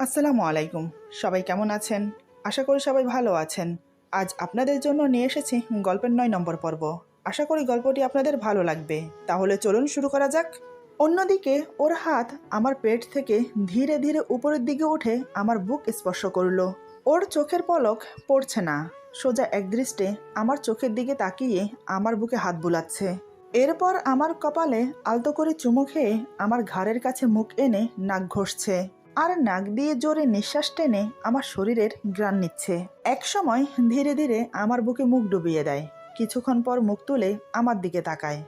আসসালামু আলাইকুম। সবাই কেমন আছেন? আশা করি সবাই ভালো আছেন। আজ আপনাদের জন্য নিয়ে এসেছি গল্পের ৯ নম্বর পর্ব। আশা করি গল্পটি আপনাদের ভালো লাগবে। তাহলে চলুন শুরু করা যাক। অন্যদিকে ওর হাত আমার পেট থেকে ধীরে ধীরে উপরের দিকে উঠে আমার বুক স্পর্শ করল। ওর চোখের পলক পড়ছে না, সোজা একদৃষ্টে আমার চোখের দিকে তাকিয়ে আমার বুকে হাত বুলাচ্ছে। এরপর আমার কপালে আলতো করে চুমু খেয়ে আমার ঘাড়ের কাছে মুখ এনে নাক ঘষছে আর নাক দিয়ে জোরে নিঃশ্বাস টেনে আমার শরীরের ঘ্রাণ নিচ্ছে। এক সময় ধীরে ধীরে আমার বুকে মুখ ডুবিয়ে দেয়। কিছুক্ষণ পর মুখ তুলে আমার দিকে তাকায়,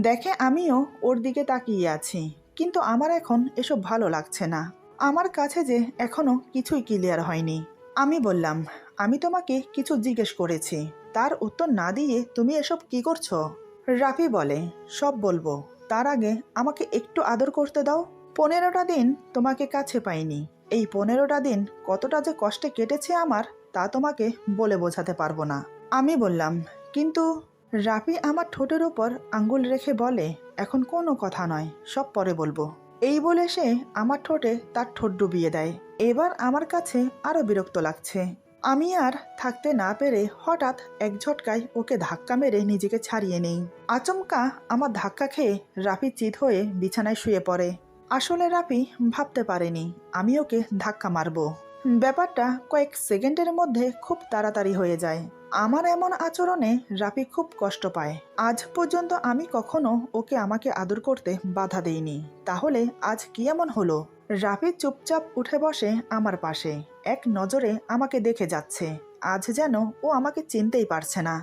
দেখে আমিও ওর দিকে তাকিয়ে আছি। কিন্তু আমার এখন এসব ভালো লাগছে না। আমার কাছে যে এখনো কিছুই ক্লিয়ার হয়নি। আমি বললাম, আমি তোমাকে কিছু জিজ্ঞেস করেছি, তার উত্তর না দিয়ে তুমি এসব কি করছো? রাফি বলে, সব বলবো, তার আগে আমাকে একটু আদর করতে দাও। 15টা দিন তোমাকে কাছে পাইনি। এই 15টা দিন কতটা যে কষ্টে কেটেছে আমার, তা তোমাকে বলে বোঝাতে পারবো না। আমি বললাম, কিন্তু রাফি আমার ঠোঁটের ওপর আঙ্গুল রেখে বলে, এখন কোনো কথা নয়, সব পরে বলবো। এই বলে সে আমার ঠোঁটে তার ঠোঁট ডুবিয়ে দেয়। এবার আমার কাছে আরো বিরক্ত লাগছে। আমি আর থাকতে না পেরে হঠাৎ এক ঝটকায় ওকে ধাক্কা মেরে নিজেকে ছাড়িয়ে নেই। আচমকা আমার ধাক্কা খেয়ে রাফি চিৎ হয়ে বিছানায় শুয়ে পড়ে। আসলে রাফি ভাবতে পারেনি আমি ওকে ধাক্কা মারবো। ব্যাপারটা কয়েক সেকেন্ডের মধ্যে খুব তাড়াতাড়ি হয়ে যায়। আমার এমন আচরণে রাফি খুব কষ্ট পায়। আজ পর্যন্ত আমি কখনো ওকে আমাকে আদর করতে বাধা দেইনি, তাহলে আজ কি এমন হলো? রাফি চুপচাপ উঠে বসে আমার পাশে, এক নজরে আমাকে দেখে যাচ্ছে। আজ যেন ও আমাকে চিনতেই পারছে না।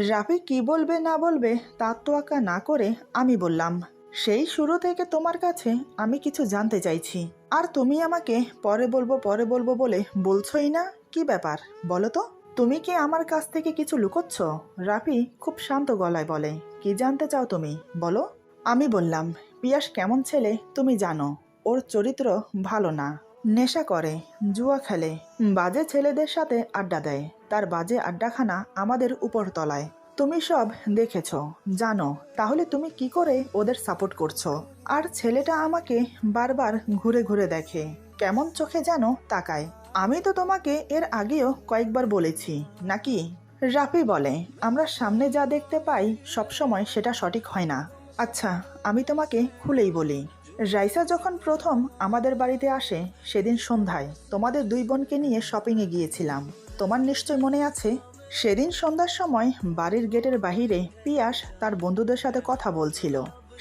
রাফি কি বলবে না বলবে তার তোয়াক্কা না করে আমি বললাম, সেই শুরু থেকে তোমার কাছে আমি কিছু জানতে চাইছি, আর তুমি আমাকে পরে বলবো বলে বলছোই না। কি ব্যাপার বলো তো? তুমি কি আমার কাছ থেকে কিছু লুকোচ্ছ? রাফি খুব শান্ত গলায় বলে, কি জানতে চাও তুমি, বলো। আমি বললাম, পিয়াস কেমন ছেলে তুমি জানো। ওর চরিত্র ভালো না, নেশা করে, জুয়া খেলে, বাজে ছেলেদের সাথে আড্ডা দেয়। তার বাজে আড্ডাখানা আমাদের উপরতলায়। তুমি সব দেখেছ, জানো, তাহলে তুমি কি করে ওদের সাপোর্ট করছো? আর ছেলেটা আমাকে বারবার ঘুরে ঘুরে দেখে, কেমন চোখে যেন তাকায়। আমি তো তোমাকে এর আগেও কয়েকবার বলেছি নাকি? রাফি বলে, আমরা সামনে যা দেখতে পাই সবসময় সেটা সঠিক হয় না। আচ্ছা, আমি তোমাকে খুলেই বলি। রাইসা যখন প্রথম আমাদের বাড়িতে আসে, সেদিন সন্ধ্যায় তোমাদের দুই বোনকে নিয়ে শপিংয়ে গিয়েছিলাম। তোমার নিশ্চয় মনে আছে? সেদিন সন্ধ্যার সময় বাড়ির গেটের বাহিরে পিয়াস তার বন্ধুদের সাথে কথা বলছিল।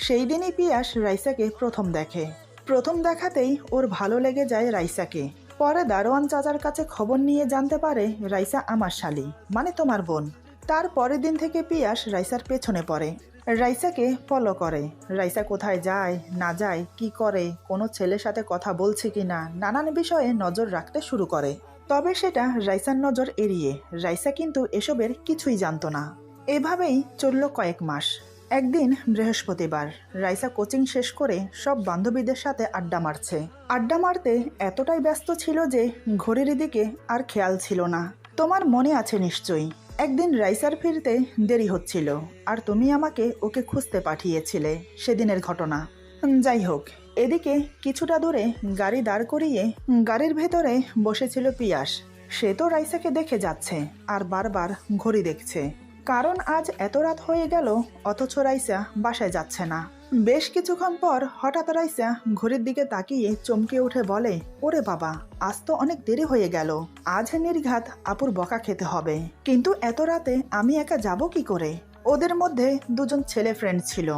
সেই দিনই পিয়াস রাইসাকে প্রথম দেখে। প্রথম দেখাতেই ওর ভালো লেগে যায় রাইসাকে। পরে দারোয়ান চাচার কাছে খবর নিয়ে জানতে পারে রাইসা আমার শালি, মানে তোমার বোন। তার পরের দিন থেকে পিয়াস রাইসার পেছনে পড়ে, রাইসাকে ফলো করে। রাইসা কোথায় যায় না যায়, কি করে, কোনো ছেলের সাথে কথা বলছে কিনা, নানান বিষয়ে নজর রাখতে শুরু করে। তবে সেটা রাইসার নজর এড়িয়ে। রাইসা কিন্তু এসবের কিছুই জানতো না। এভাবেই চলল কয়েক মাস। একদিন বৃহস্পতিবার, রাইসা কোচিং শেষ করে সব বান্ধবীদের সাথে আড্ডা মারছে। আড্ডা মারতে এতটাই ব্যস্ত ছিল যে ঘড়ির দিকে আর খেয়াল ছিল না। তোমার মনে আছে নিশ্চয়ই, একদিন রাইসার ফিরতে দেরি হচ্ছিল, আর তুমি আমাকে ওকে খুঁজতে পাঠিয়েছিলে, সেদিনের ঘটনা। যাই হোক, এদিকে কিছুটা দূরে গাড়ি দাঁড় করিয়ে গাড়ির ভেতরে বসেছিল পিয়াস। সে তো রাইসাকে দেখে যাচ্ছে আর বারবার ঘড়ি দেখছে, কারণ আজ এত রাত হয়ে গেল অথচ রাইসা বাসায় যাচ্ছে না। বেশ কিছুক্ষণ পর হঠাৎ রাইসা ঘড়ির দিকে তাকিয়ে চমকে উঠে বলে, ওরে বাবা, আজ তো অনেক দেরি হয়ে গেল। আজ নির্ঘাত আপুর বকা খেতে হবে। কিন্তু এত রাতে আমি একা যাব কি করে? ওদের মধ্যে দুজন ছেলে ফ্রেন্ড ছিল।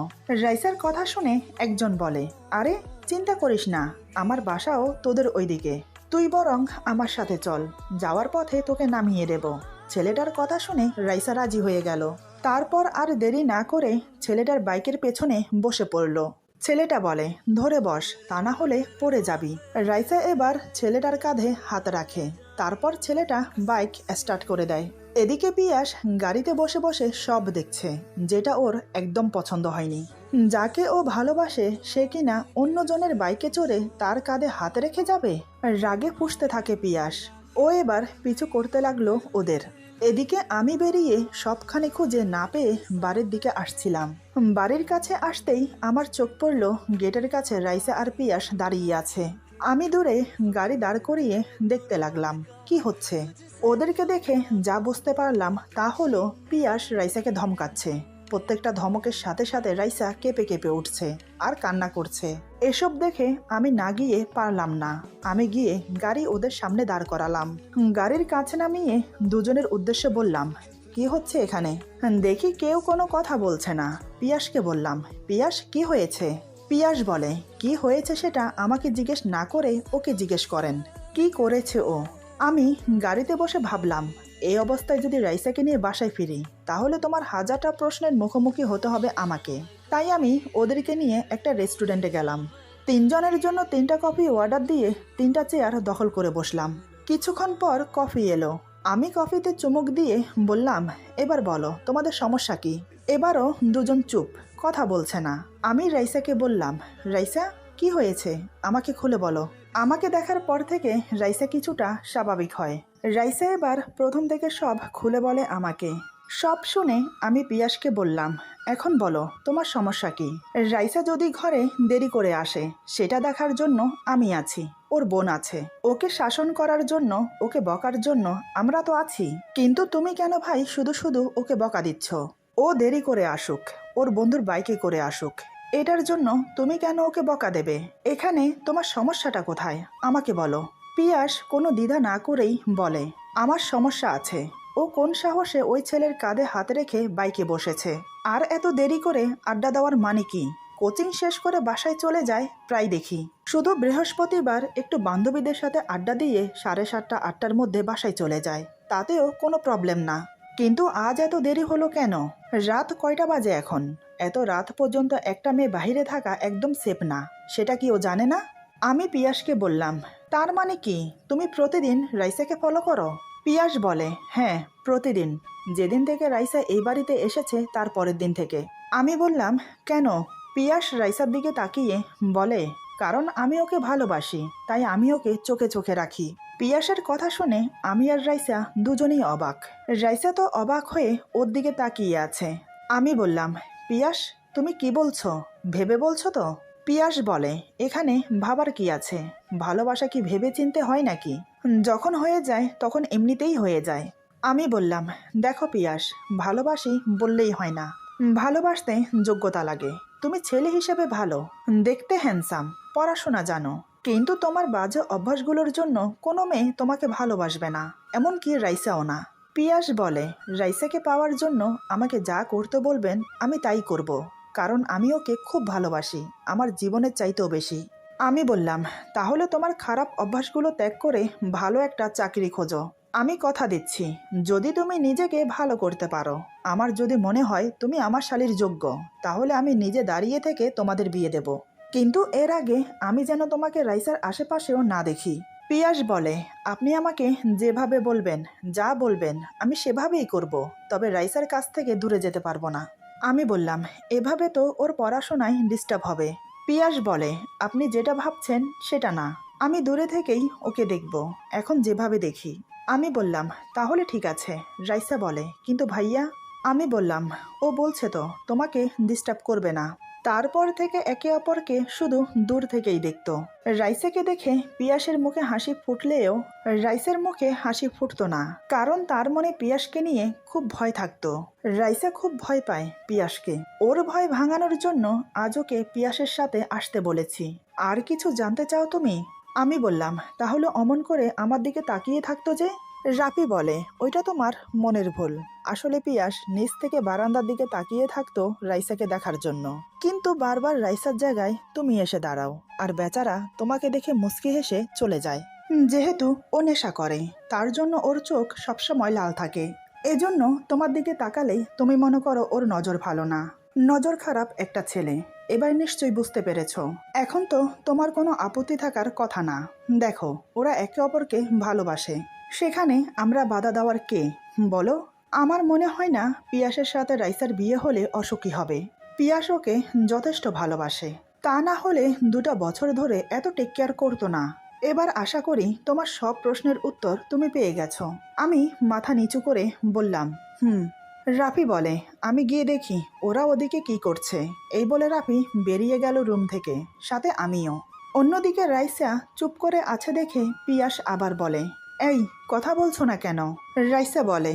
রাইসার কথা শুনে একজন বলে, আরে চিন্তা করিস না, আমার বাসাও তোদের ওইদিকে, তুই বরং আমার সাথে চল, যাওয়ার পথে তোকে নামিয়ে দেব। ছেলেটার কথা শুনে রাইসা রাজি হয়ে গেল। তারপর আর দেরি না করে ছেলেটার বাইকের পেছনে বসে পড়ল। ছেলেটা বলে, ধরে বস, তা না হলে পড়ে যাবি। রাইসা এবার ছেলেটার কাঁধে হাত রাখে। তারপর ছেলেটা বাইক স্টার্ট করে দেয়। এদিকে পিয়াস গাড়িতে বসে বসে সব দেখছে, যেটা ওর একদম পছন্দ হয়নি। যাকে ও ভালোবাসে সে কিনা অন্যজনের বাইকে চড়ে তার কাঁধে হাত রেখে যাবে। রাগে ফুঁসতে থাকে পিয়াস। ও এবার পিছু করতে লাগলো ওদের। এদিকে আমি বেরিয়ে সবখানে খুঁজে না পেয়ে বাড়ির দিকে আসছিলাম। বাড়ির কাছে আসতেই আমার চোখ পড়ল গেটের কাছে রাইসা আর পিয়াস দাঁড়িয়ে আছে। আমি দূরে গাড়ি দাঁড় করিয়ে দেখতে লাগলাম কি হচ্ছে। ওদেরকে দেখে যা বুঝতে পারলাম তা হলো পিয়াস রাইসাকে ধমকাচ্ছে। প্রত্যেকটা ধমকের সাথে সাথে রাইসা কেঁপে কেঁপে উঠছে আর কান্না করছে। এসব দেখে আমি না গিয়ে পারলাম না। আমি গিয়ে গাড়ি ওদের সামনে দাঁড় করালাম। গাড়ির কাছে নামিয়ে দুজনের উদ্দেশ্যে বললাম, কি হচ্ছে এখানে? দেখি কেউ কোনো কথা বলছে না। পিয়াসকে বললাম, পিয়াস কি হয়েছে? পিয়াস বলে, কি হয়েছে সেটা আমাকে জিজ্ঞেস না করে ওকে জিজ্ঞেস করেন কি করেছে ও। আমি গাড়িতে বসে ভাবলাম, এই অবস্থায় যদি রাইসাকে নিয়ে বাসায় ফিরি তাহলে তোমার হাজারটা প্রশ্নের মুখোমুখি হতে হবে আমাকে। তাই আমি ওদেরকে নিয়ে একটা রেস্টুরেন্টে গেলাম। 3 জনের জন্য 3টা কফি অর্ডার দিয়ে 3টা চেয়ার দখল করে বসলাম। কিছুক্ষণ পর কফি এলো। আমি কফিতে চুমুক দিয়ে বললাম, এবার বলো তোমাদের সমস্যা কি? এবারও দুজন চুপ, কথা বলছে না। আমি রাইসাকে বললাম, রাইসা কি হয়েছে আমাকে খুলে বলো। আমাকে দেখার পর থেকে রাইসা কিছুটা স্বাভাবিক হয়। রাইসা এবার প্রথম থেকে সব খুলে বলে আমাকে। সব শুনে আমি পিয়াসকে বললাম, এখন বলো তোমার সমস্যা কি? রাইসা যদি ঘরে দেরি করে আসে সেটা দেখার জন্য আমি আছি, ওর বোন আছে, ওকে শাসন করার জন্য, ওকে বকার জন্য আমরা তো আছি। কিন্তু তুমি কেন ভাই শুধু শুধু ওকে বকা দিচ্ছ? ও দেরি করে আসুক, ওর বন্ধুর বাইকে করে আসুক, এটার জন্য তুমি কেন ওকে বকা দেবে? এখানে তোমার সমস্যাটা কোথায় আমাকে বলো। পিয়াস কোনো দ্বিধা না করেই বলে, আমার সমস্যা আছে। ও কোন সাহসে ওই ছেলের কাঁধে হাত রেখে বাইকে বসেছে? আর এত দেরি করে আড্ডা দেওয়ার মানে কি? কোচিং শেষ করে বাসায় চলে যায় প্রায় দেখি। শুধু বৃহস্পতিবার একটু বান্ধবীদের সাথে আড্ডা দিয়ে 7:30 8টার মধ্যে বাসায় চলে যায়, তাতেও কোনো প্রবলেম না। কিন্তু আজ এত দেরি হলো কেন? রাত কয়টা বাজে এখন? এত রাত পর্যন্ত একটা মেয়ে বাহিরে থাকা একদম সেফ না, সেটা কি ও জানে না? আমি পিয়াসকে বললাম, তার মানে কি তুমি প্রতিদিন রাইসাকে ফলো করো? পিয়াস বলে, হ্যাঁ প্রতিদিন, যেদিন থেকে রাইসা এই বাড়িতে এসেছে তার পরের দিন থেকে। আমি বললাম, কেন? পিয়াস রাইসার দিকে তাকিয়ে বলে, কারণ আমি ওকে ভালোবাসি, তাই আমি ওকে চোখে চোখে রাখি। পিয়াসের কথা শুনে আমি আর রাইসা দুজনেই অবাক। রাইসা তো অবাক হয়ে ওর দিকে তাকিয়ে আছে। আমি বললাম, পিয়াস তুমি কি বলছো? ভেবে বলছো তো? পিয়াস বলে, এখানে ভাবার কি আছে? ভালোবাসা কি ভেবে চিনতে হয় নাকি? যখন হয়ে যায় তখন এমনিতেই হয়ে যায়। আমি বললাম, দেখো পিয়াস, ভালোবাসি বললেই হয় না, ভালোবাসতে যোগ্যতা লাগে। তুমি ছেলে হিসেবে ভালো, দেখতে হ্যান্ডসাম, পড়াশোনা জানো, কিন্তু তোমার বাজে অভ্যাসগুলোর জন্য কোনো মেয়ে তোমাকে ভালোবাসবে না, এমনকি রাইসাও না। পিয়াস বলে, রাইসাকে পাওয়ার জন্য আমাকে যা করতে বলবেন আমি তাই করব, কারণ আমি ওকে খুব ভালোবাসি, আমার জীবনের চাইতেও বেশি। আমি বললাম, তাহলে তোমার খারাপ অভ্যাসগুলো ত্যাগ করে ভালো একটা চাকরি খোঁজো। আমি কথা দিচ্ছি, যদি তুমি নিজেকে ভালো করতে পারো, আমার যদি মনে হয় তুমি আমার শালীর যোগ্য, তাহলে আমি নিজে দাঁড়িয়ে থেকে তোমাদের বিয়ে দেব। কিন্তু এর আগে আমি যেন তোমাকে রাইসার আশেপাশেও না দেখি। পিয়াস বলে, আপনি আমাকে যেভাবে বলবেন, যা বলবেন আমি সেভাবেই করব, তবে রাইসার কাছ থেকে দূরে যেতে পারবো না। আমি বললাম, এভাবে তো ওর পড়াশোনায় ডিস্টার্ব হবে। পিয়াস বলে, আপনি যেটা ভাবছেন সেটা না, আমি দূরে থেকেই ওকে দেখব, এখন যেভাবে দেখি। আমি বললাম, তাহলে ঠিক আছে। রাইসা বলে, কিন্তু ভাইয়া? আমি বললাম, ও বলছে তো তোমাকে ডিস্টার্ব করবে না। তারপর থেকে একে অপরকে শুধু দূর থেকেই দেখতো। রাইসাকে দেখে পিয়াসের মুখে হাসি ফুটলেও রাইসার মুখে হাসি ফুটতো না, কারণ তার মনে পিয়াসকে নিয়ে খুব ভয় থাকতো। রাইসা খুব ভয় পায় পিয়াসকে। ওর ভয় ভাঙানোর জন্য আজ ওকে পিয়াসের সাথে আসতে বলেছি। আর কিছু জানতে চাও তুমি? আমি বললাম, তাহলে অমন করে আমার দিকে তাকিয়ে থাকতো যে? রাফি বলে, ওইটা তোমার মনের ভুল। আসলে পিয়াস নিচ থেকে বারান্দার দিকে তাকিয়ে থাকতো রাইসাকে দেখার জন্য, কিন্তু বারবার রাইসার জায়গায় তুমি এসে দাঁড়াও, আর বেচারা তোমাকে দেখে মুচকি হেসে চলে যায়। যেহেতু ও নেশা করে, তার জন্য ওর চোখ সবসময় লাল থাকে। এজন্য তোমার দিকে তাকালেই তুমি মনে করো ওর নজর ভালো না, নজর খারাপ একটা ছেলে। এবার নিশ্চয়ই বুঝতে পেরেছো। এখন তো তোমার কোনো আপত্তি থাকার কথা না। দেখো, ওরা একে অপরকে ভালোবাসে, সেখানে আমরা বাধা দেওয়ার কে বলো? আমার মনে হয় না পিয়াসের সাথে রাইসার বিয়ে হলে অসুখী হবে। পিয়াস ওকে যথেষ্ট ভালোবাসে, তা না হলে 2টা বছর ধরে এত টেক কেয়ার করতো না। এবার আশা করি তোমার সব প্রশ্নের উত্তর তুমি পেয়ে গেছো। আমি মাথা নিচু করে বললাম, রাফি বলে, আমি গিয়ে দেখি ওরা ওদিকে কি করছে। এই বলে রাফি বেরিয়ে গেল রুম থেকে, সাথে আমিও। অন্যদিকে রাইসা চুপ করে আছে দেখে পিয়াস আবার বলে, এই কথা বলছো না কেন? রাইসা বলে,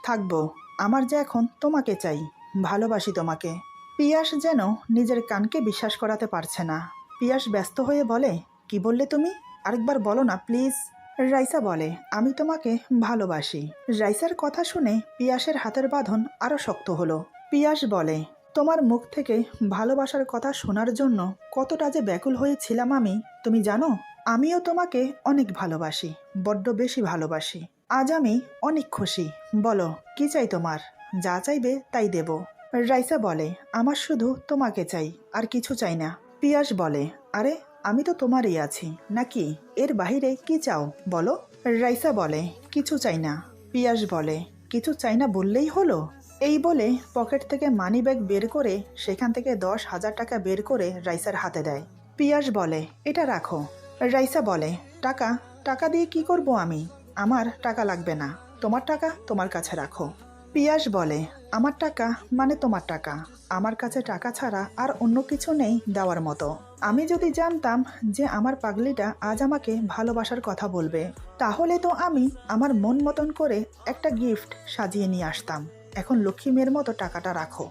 থাকবো, আমার যে এখন তোমাকে চাই, ভালোবাসি তোমাকে। পিয়াস যেন নিজের কানকে বিশ্বাস করাতে পারছে না। পিয়াস ব্যস্ত হয়ে বলে, কি বললে তুমি? আরেকবার বলো না প্লিজ। রাইসা বলে, আমি তোমাকে ভালোবাসি। রাইসার কথা শুনে পিয়াসের হাতের বাঁধন আরো শক্ত হলো। পিয়াস বলে, তোমার মুখ থেকে ভালোবাসার কথা শোনার জন্য কতটা যে ব্যাকুল হয়েছিলাম আমি, তুমি জানো? আমিও তোমাকে অনেক ভালোবাসি, বড্ড বেশি ভালোবাসি। আজ আমি অনেক খুশি। বলো কি চাই তোমার? যা চাইবে তাই দেব। রাইসা বলে, আমার শুধু তোমাকে চাই, আর কিছু চাই না। পিয়াস বলে, আরে আমি তো তোমারই আছি, নাকি এর বাহিরে কি চাও বলো? রাইসা বলে, কিছু চাই না। পিয়াস বলে, কিছু চাই না বললেই হলো? এই বলে পকেট থেকে মানি ব্যাগ বের করে সেখান থেকে 10,000 টাকা বের করে রাইসার হাতে দেয়। পিয়াস বলে, এটা রাখো। রাইসা বলে, টাকা? টাকা দিয়ে কি করব আমি? আমার টাকা লাগবে না, তোমার টাকা তোমার কাছে রাখো। পিয়াস বলে, আমার টাকা মানে তোমার টাকা, আমার কাছে টাকা ছাড়া আর অন্য কিছু নেই দেওয়ার মতো। আমি যদি জানতাম যে আমার পাগলিটা আজ আমাকে ভালোবাসার কথা বলবে, তাহলে তো আমি আমার মন মতন করে একটা গিফট সাজিয়ে নিয়ে আসতাম। এখন লক্ষ্মী মেয়ের মতো টাকাটা রাখো।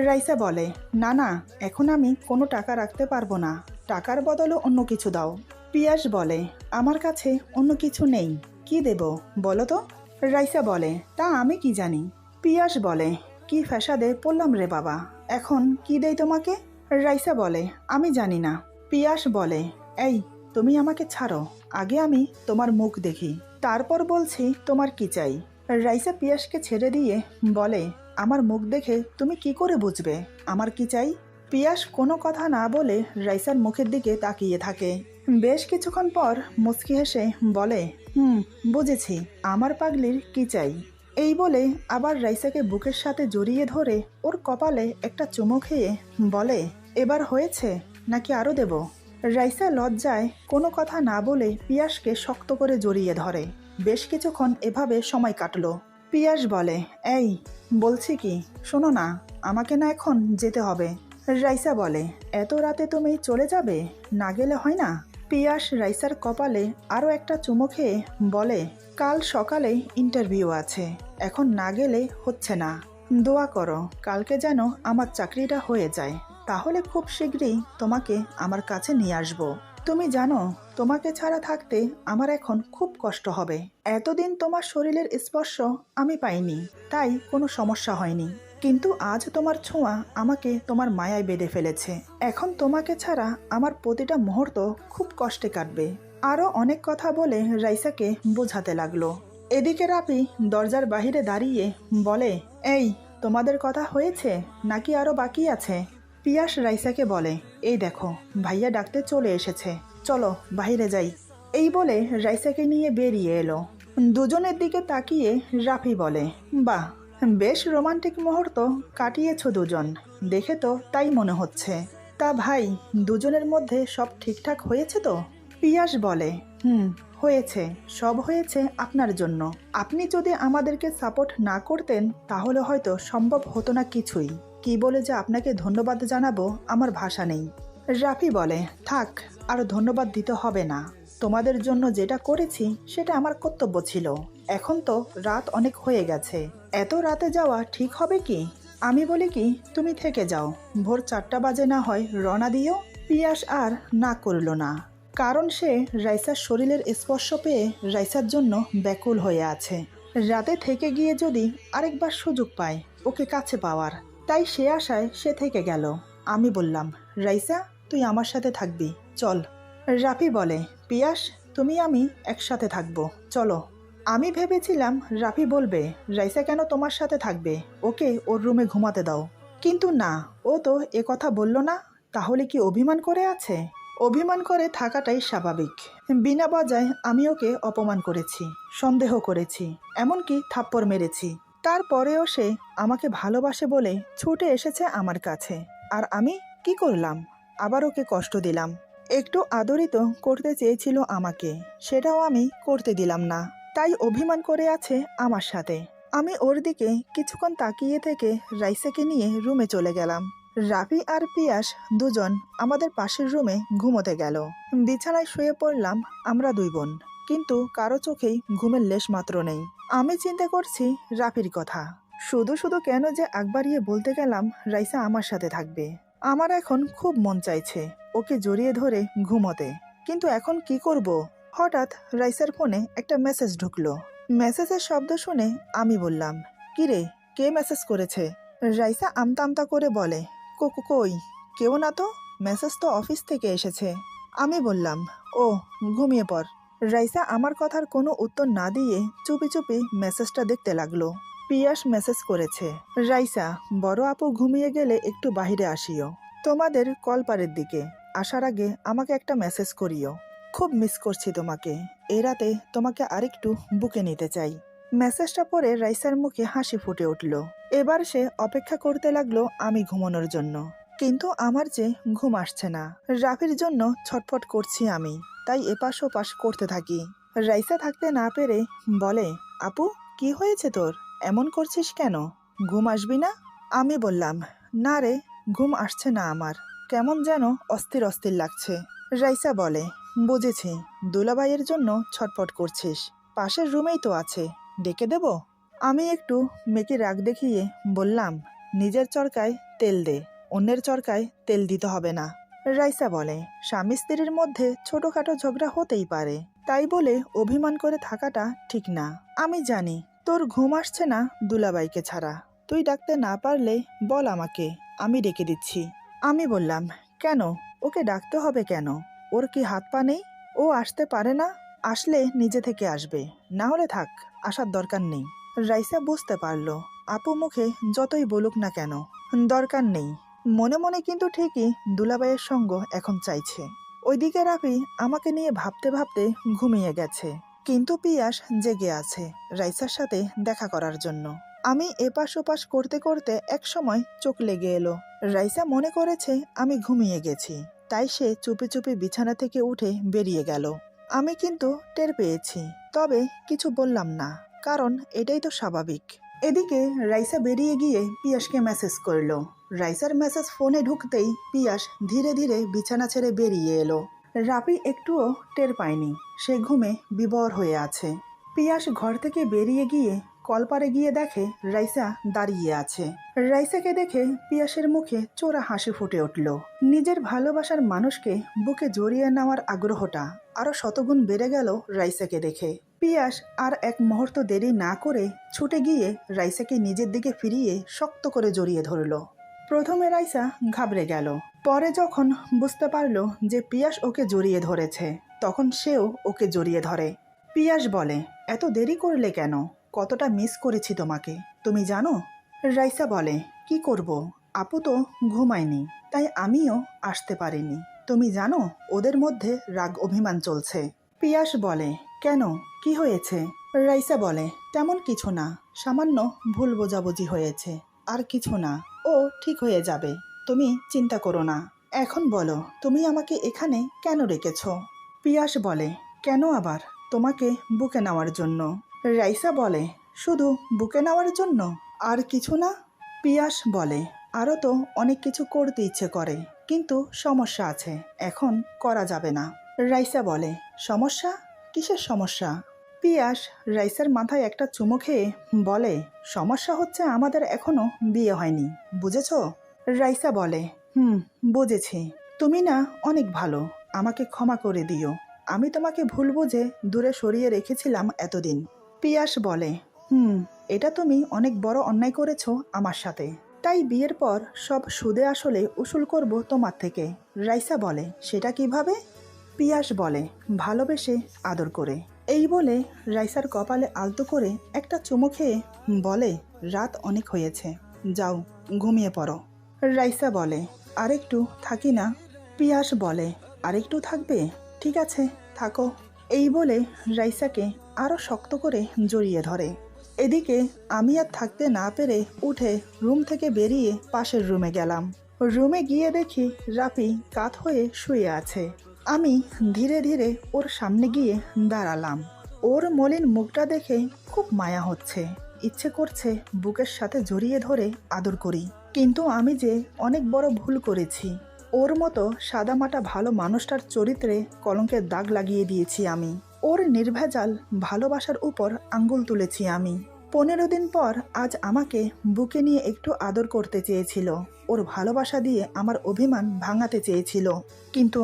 রাইসা বলে, না না, এখন আমি কোনো টাকা রাখতে পারবো না, টাকার বদলে অন্য কিছু দাও। পিয়াস বলে, আমার কাছে অন্য কিছু নেই, কি দেব বলো তো? রাইসা বলে, তা আমি কি জানি। পিয়াস বলে, কি ফ্যাসাদে পড়লাম রে বাবা, এখন কি দেই তোমাকে? রাইসা বলে, আমি জানি না। পিয়াস বলে, এই তুমি আমাকে ছাড়ো, আগে আমি তোমার মুখ দেখি, তারপর বলছি তোমার কি চাই। রাইসা পিয়াসকে ছেড়ে দিয়ে বলে, আমার মুখ দেখে তুমি কি করে বুঝবে আমার কি চাই? পিয়াস কোনো কথা না বলে রাইসার মুখের দিকে তাকিয়ে থাকে। বেশ কিছুক্ষণ পর মুচকি হেসে বলে, বুঝেছি, আমার পাগলির কি চাই। এই বলে আবার রাইসাকে বুকের সাথে জড়িয়ে ধরে ওর কপালে একটা চুমু খেয়ে বলে, এবার হয়েছে নাকি আরো দেব? রাইসা লজ্জায় কোনো কথা না বলে পিয়াসকে শক্ত করে জড়িয়ে ধরে। বেশ কিছুক্ষণ এভাবে সময় কাটলো। পিয়াস বলে, এই বলছি কি, শোনো না, আমাকে না এখন যেতে হবে। রাইসা বলে, এত রাতে তুমি চলে যাবে? না গেলে হয় না? পিয়াস রাইসার কপালে আরও একটা চুমু খেয়ে বলে, কাল সকালে ইন্টারভিউ আছে, এখন না গেলে হচ্ছে না। দোয়া করো কালকে যেন আমার চাকরিটা হয়ে যায়, তাহলে খুব শীঘ্রই তোমাকে আমার কাছে নিয়ে আসবো। তুমি জানো, তোমাকে ছাড়া থাকতে আমার এখন খুব কষ্ট হবে। এতদিন তোমার শরীরের স্পর্শ আমি পাইনি, তাই কোনো সমস্যা হয়নি, কিন্তু আজ তোমার ছোঁয়া আমাকে তোমার মায়ায় বেঁধে ফেলেছে। এখন তোমাকে ছাড়া আমার প্রতিটা মুহূর্ত খুব কষ্টে কাটবে। আরও অনেক কথা বলে রাইসাকে বোঝাতে লাগলো। এদিকে রাফি দরজার বাহিরে দাঁড়িয়ে বলে, এই তোমাদের কথা হয়েছে নাকি আরও বাকি আছে? পিয়াস রাইসাকে বলে, এই দেখো ভাইয়া ডাকতে চলে এসেছে, চলো বাইরে যাই। এই বলে রাইসাকে নিয়ে বেরিয়ে এলো। দুজনের দিকে তাকিয়ে রাফি বলে, বাহ, বেশ রোমান্টিক মুহূর্ত কাটিয়েছ দুজন, দেখে তো তাই মনে হচ্ছে। তা ভাই, দুজনের মধ্যে সব ঠিকঠাক হয়েছে তো? পিয়াস বলে, হয়েছে, সব হয়েছে আপনার জন্য। আপনি যদি আমাদেরকে সাপোর্ট না করতেন তাহলে হয়তো সম্ভব হতো না কিছুই। কি বলে যে আপনাকে ধন্যবাদ জানাবো আমার ভাষা নেই। রাফি বলে, থাক, আর ধন্যবাদ দিতে হবে না, তোমাদের জন্য যেটা করেছি সেটা আমার কর্তব্য ছিল। এখন তো রাত অনেক হয়ে গেছে, এত রাতে যাওয়া ঠিক হবে কি? আমি বলি কি, তুমি থেকে যাও, ভোর 4টা বাজে না হয় রওনা দিও। পিয়াস আর না করল না, কারণ সে রাইসার শরীরের স্পর্শ পেয়ে রাইসার জন্য ব্যাকুল হয়ে আছে। রাতে থেকে গিয়ে যদি আরেকবার সুযোগ পায় ওকে কাছে পাওয়ার, তাই সে আশায় সে থেকে গেল। আমি বললাম, রাইসা তুই আমার সাথে থাকবি, চল। রাফি বলে, পিয়াস তুমি আমি একসাথে থাকবো, চলো। আমি ভেবেছিলাম রাফি বলবে, রাইসা কেন তোমার সাথে থাকবে, ওকে ওর রুমে ঘুমাতে দাও, কিন্তু না, ও তো এ কথা বলল না। তাহলে কি অভিমান করে আছে? অভিমান করে থাকাটাই স্বাভাবিক। বিনা বাজায় আমি ওকে অপমান করেছি, সন্দেহ করেছি, এমনকি থাপ্পড় মেরেছি, তারপরেও সে আমাকে ভালোবাসে বলে ছুটে এসেছে আমার কাছে, আর আমি কি করলাম? আবার ওকে কষ্ট দিলাম। একটু আদরিত করতে চেয়েছিল আমাকে, সেটাও আমি করতে দিলাম না, তাই অভিমান করে আছে আমার সাথে। আমি ওর দিকে কিছুক্ষণ তাকিয়ে থেকে রাইসাকে নিয়ে রুমে চলে গেলাম। রাফি আর পিয়াস দুজন আমাদের পাশের রুমে ঘুমোতে গেল। বিছানায় শুয়ে পড়লাম আমরা দুই বোন, কিন্তু কারো চোখেই ঘুমের লেশ মাত্র নেই। আমি চিন্তা করছি রাফির কথা। শুধু শুধু কেন যে আগ বাড়িয়ে বলতে গেলাম রাইসা আমার সাথে থাকবে। আমার এখন খুব মন চাইছে ওকে জড়িয়ে ধরে ঘুমোতে, কিন্তু এখন কি করব? হঠাৎ রাইসার ফোনে একটা মেসেজ ঢুকলো। মেসেজের শব্দ শুনে আমি বললাম, কিরে, কে মেসেজ করেছে? রাইসা আমতা আমতা করে বলে, কই, কেউ না তো, মেসেজ তো অফিস থেকে এসেছে। আমি বললাম, ও, ঘুমিয়ে পড়। রাইসা আমার কথার কোনো উত্তর না দিয়ে চুপি চুপি মেসেজটা দেখতে লাগলো। পিয়াস মেসেজ করেছে, রাইসা, বড় আপু ঘুমিয়ে গেলে একটু বাহিরে আসিও, তোমাদের কলপারের দিকে আসার আগে আমাকে একটা মেসেজ করিও। খুব মিস করছি তোমাকে, এই রাতে তোমাকে আরেকটু বুকে নিতে চাই। মেসেজটা পড়ে রাইসার মুখে হাসি ফুটে উঠল। এবার সে অপেক্ষা করতে লাগলো আমি ঘুমানোর জন্য, কিন্তু আমার যে ঘুম আসছে না। রাফির জন্য ছটফট করছি আমি, তাই এপাশ ওপাশ করতে থাকি। রাইসা থাকতে না পেরে বলে, আপু, কি হয়েছে তোর, এমন করছিস কেন? ঘুম আসবি না? আমি বললাম, না রে, ঘুম আসছে না আমার, কেমন যেন অস্থির অস্থির লাগছে। রাইসা বলে, বুঝেছি, দুলাভাইয়ের জন্য ছটফট করছিস, পাশের রুমেই তো আছে, ডেকে দেব? আমি একটু মেকি রাগ দেখিয়ে বললাম, নিজের চরকায় তেল দে, অন্যের চরকায় তেল দিতে হবে না। রাইসা বলে, স্বামী স্ত্রীর মধ্যে ছোটখাটো ঝগড়া হতেই পারে, তাই বলে অভিমান করে থাকাটা ঠিক না। আমি জানি তোর ঘুম আসছে না দুলাভাইকে ছাড়া, তুই ডাকতে না পারলে বল আমাকে, আমি ডেকে দিচ্ছি। আমি বললাম, কেন, ওকে ডাকতে হবে কেন? ওর কি হাত পা নেই? ও আসতে পারে না? আসলে নিজে থেকে আসবে, না হলে থাক, আসার দরকার নেই। রাইসা বুঝতে পারলো আপু মুখে যতই বলুক না কেন দরকার নেই, মনে মনে কিন্তু ঠিকই দুলাভাইয়ের সঙ্গ এখন চাইছে। ওইদিকে রাফি আমাকে নিয়ে ভাবতে ভাবতে ঘুমিয়ে গেছে, কিন্তু পিয়াস জেগে আছে রাইসার সাথে দেখা করার জন্য। আমি এপাশ ওপাশ করতে করতে এক সময় চোখ লেগে এলো। রাইসা মনে করেছে আমি ঘুমিয়ে গেছি, তাই সে চুপি চুপি বিছানা থেকে উঠে বেরিয়ে গেল। আমি কিন্তু টের পেয়েছি, তবে কিছু বললাম না, কারণ এটাই তো স্বাভাবিক। এদিকে রাইসা বেরিয়ে গিয়ে পিয়াসকে মেসেজ করলো। রাইসার মেসেজ ফোনে ঢুকতেই পিয়াস ধীরে ধীরে বিছানা ছেড়ে বেরিয়ে এলো। রাফি একটুও টের পায়নি, সে ঘুমে বিভোর হয়ে আছে। পিয়াস ঘর থেকে বেরিয়ে গিয়ে কলপারে গিয়ে দেখে রাইসা দাঁড়িয়ে আছে। রাইসাকে দেখে পিয়াসের মুখে চোরা হাসি ফুটে উঠল। নিজের ভালোবাসার মানুষকে বুকে জড়িয়ে নেওয়ার আগ্রহটা আরো শতগুণ বেড়ে গেল রাইসাকে দেখে। পিয়াস আর এক মুহূর্ত দেরি না করে ছুটে গিয়ে রাইসাকে নিজের দিকে ফিরিয়ে শক্ত করে জড়িয়ে ধরল। প্রথমে রাইসা ঘাবড়ে গেল, পরে যখন বুঝতে পারল যে পিয়াস ওকে জড়িয়ে ধরেছে, তখন সেও ওকে জড়িয়ে ধরে। পিয়াস বলে, এত দেরি করলে কেন, কতটা মিস করেছি তোমাকে, তুমি জানো? রাইসা বলে, কি করব, আপু তো ঘুমায়নি, তাই আমিও আসতে পারিনি। তুমি জানো ওদের মধ্যে রাগ অভিমান চলছে। পিয়াস বলে, কেন, কি হয়েছে? রাইসা বলে, তেমন কিছু না, সামান্য ভুল বোঝাবুঝি হয়েছে, আর কিছু না, ও ঠিক হয়ে যাবে, তুমি চিন্তা করো না। এখন বলো, তুমি আমাকে এখানে কেন রেখেছ? পিয়াস বলে, কেন আবার? তোমাকে বুকে নেওয়ার জন্য। রাইসা বলে, শুধু বুকে নেওয়ার জন্য, আর কিছু না? পিয়াস বলে, আরও তো অনেক কিছু করতে ইচ্ছে করে, কিন্তু সমস্যা আছে, এখন করা যাবে না। রাইসা বলে, সমস্যা? কিসের সমস্যা? পিয়াস রাইসার মাথায় একটা চুমু খেয়ে বলে, সমস্যা হচ্ছে আমাদের এখনো বিয়ে হয়নি, বুঝেছ? রাইসা বলে, বুঝেছি, তুমি না অনেক ভালো, আমাকে ক্ষমা করে দিও, আমি তোমাকে ভুল বুঝে দূরে সরিয়ে রেখেছিলাম এতদিন। পিয়াস বলে, এটা তুমি অনেক বড় অন্যায় করেছো আমার সাথে, তাই বিয়ের পর সব সুদে আসলে উসুল করব তোমার থেকে। রাইসা বলে, সেটা কিভাবে? পিয়াস বলে, ভালোবেসে আদর করে। এই বলে রাইসার কপালে আলতো করে একটা চুমু খেয়ে বলে, রাত অনেক হয়েছে, যাও ঘুমিয়ে পড়ো। রাইসা বলে, আরেকটু থাকি না? পিয়াস বলে, আরেকটু থাকবে? ঠিক আছে, থাকো। এই বলে রাইসাকে আরও শক্ত করে জড়িয়ে ধরে। এদিকে আমি আর থাকতে না পেরে উঠে রুম থেকে বেরিয়ে পাশের রুমে গেলাম। রুমে গিয়ে দেখি রাফি কাত হয়ে শুয়ে আছে। আমি ধীরে ধীরে ওর সামনে গিয়ে দাঁড়ালাম। ওর মলিন মুখটা দেখে খুব মায়া হচ্ছে, ইচ্ছে করছে বুকের সাথে জড়িয়ে ধরে আদর করি। কিন্তু আমি যে অনেক বড় ভুল করেছি। ওর মতো সাদামাটা ভালো মানুষটার চরিত্রে কলঙ্কের দাগ লাগিয়ে দিয়েছি আমি। ওর নির্ভেজাল ভালোবাসার উপর আঙ্গুল তুলেছি আমি। 15 দিন পর আজ আমাকে বুকে নিয়ে একটু আদর করতে চেয়েছিল। ওর ভালোবাসা দিয়ে আমার অভিমান ভাঙাতে চেয়েছিল। কিন্তু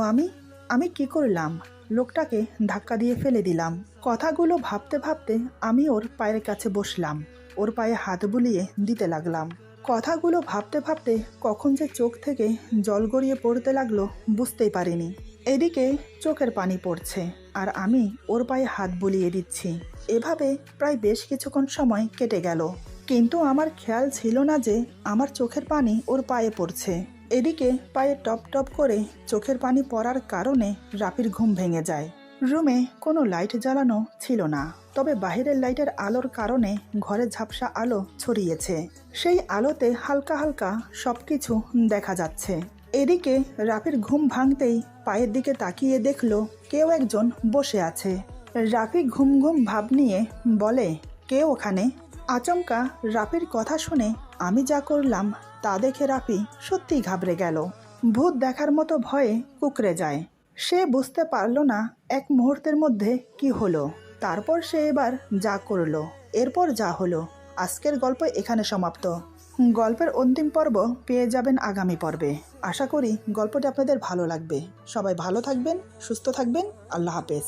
আমি কি করলাম? লোকটাকে ধাক্কা দিয়ে ফেলে দিলাম। কথাগুলো ভাবতে ভাবতে আমি ওর পায়ের কাছে বসলাম। ওর পায়ে হাত বুলিয়ে দিতে লাগলাম। কথাগুলো ভাবতে ভাবতে কখন যে চোখ থেকে জল গড়িয়ে পড়তে লাগলো বুঝতেই পারিনি। এদিকে চোখের পানি পড়ছে আর আমি ওর পায়ে হাত বুলিয়ে দিচ্ছি। এভাবে প্রায় বেশ কিছুক্ষণ সময় কেটে গেল, কিন্তু আমার খেয়াল ছিল না যে আমার চোখের পানি ওর পায়ে পড়ছে। এদিকে পায়ে টপ টপ করে চোখের পানি পড়ার কারণে রাফির ঘুম ভেঙে যায়। রুমে কোনো লাইট জ্বালানো ছিল না, তবে বাহিরের লাইটের আলোর কারণে ঘরে ঝাপসা আলো ছড়িয়েছে। সেই আলোতে হালকা হালকা সবকিছু দেখা যাচ্ছে। এদিকে রাফির ঘুম ভাঙতেই পায়ের দিকে তাকিয়ে দেখলো কেউ একজন বসে আছে। রাফি ঘুম ঘুম ভাব নিয়ে বলে, কে ওখানে? আচমকা রাফির কথা শুনে আমি যা করলাম তা দেখে রাফি সত্যিই ঘাবড়ে গেল। ভূত দেখার মতো ভয়ে কুঁকড়ে যায়। সে বুঝতে পারল না এক মুহূর্তের মধ্যে কি হলো। তারপর সে এবার যা করলো, এরপর যা হলো। আজকের গল্প এখানে সমাপ্ত। গল্পের অন্তিম পর্ব পেয়ে যাবেন আগামী পর্বে। আশা করি গল্পটি আপনাদের ভালো লাগবে। সবাই ভালো থাকবেন, সুস্থ থাকবেন। আল্লাহ হাফেজ।